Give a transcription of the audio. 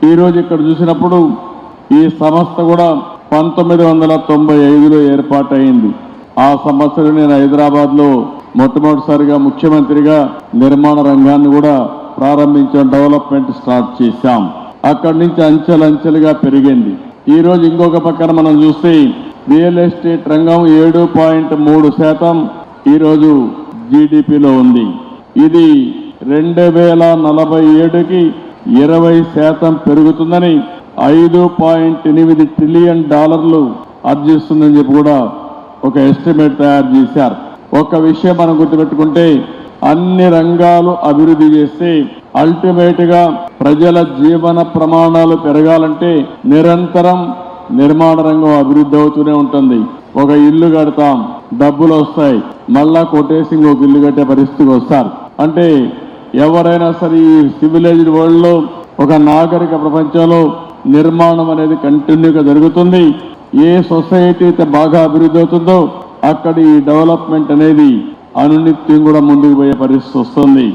ఈ రోజు ఇక్కడ చూసినప్పుడు ఈ సంస్థ కూడా 1995లో ఏర్పాటైంది. ఆ సంవత్సరం నేను హైదరాబాద్లో మొట్టమొదటిసారిగా ముఖ్యమంత్రిగా నిర్మాణ రంగాన్ని కూడా ప్రారంభించాం, డెవలప్మెంట్ స్టార్ట్ చేశాం. అక్కడి నుంచి అంచెలంచెలుగా పెరిగింది. ఈ రోజు ఇంకొక పక్కన మనం చూస్తే రియల్ ఎస్టేట్ రంగం 7.3% ఈరోజు జీడిపిలో ఉంది. ఇది 2047కి 20% పెరుగుతుందని, $5.8 ట్రిలియన్ ఆర్జిస్తుందని చెప్పి కూడా ఒక ఎస్టిమేట్ తయారు చేశారు. ఒక విషయం మనం గుర్తుపెట్టుకుంటే, అన్ని రంగాలు అభివృద్ధి చేస్తే అల్టిమేట్ గా ప్రజల జీవన ప్రమాణాలు పెరగాలంటే నిరంతరం నిర్మాణ రంగం అభివృద్ధి అవుతూనే ఉంటుంది. ఒక ఇల్లు కడతాం, డబ్బులు వస్తాయి, మళ్ళా కొట్టేసి ఇంకొక ఇల్లు కట్టే పరిస్థితికి వస్తారు. అంటే ఎవరైనా సరే ఈ సివిలైజ్డ్ వరల్డ్ లో, ఒక నాగరిక ప్రపంచంలో నిర్మాణం అనేది కంటిన్యూగా జరుగుతుంది. ఏ సొసైటీ అయితే బాగా అభివృద్ధి అవుతుందో అక్కడ ఈ డెవలప్మెంట్ అనేది అనునిత్యం కూడా ముందుకు పోయే పరిస్థితి వస్తుంది.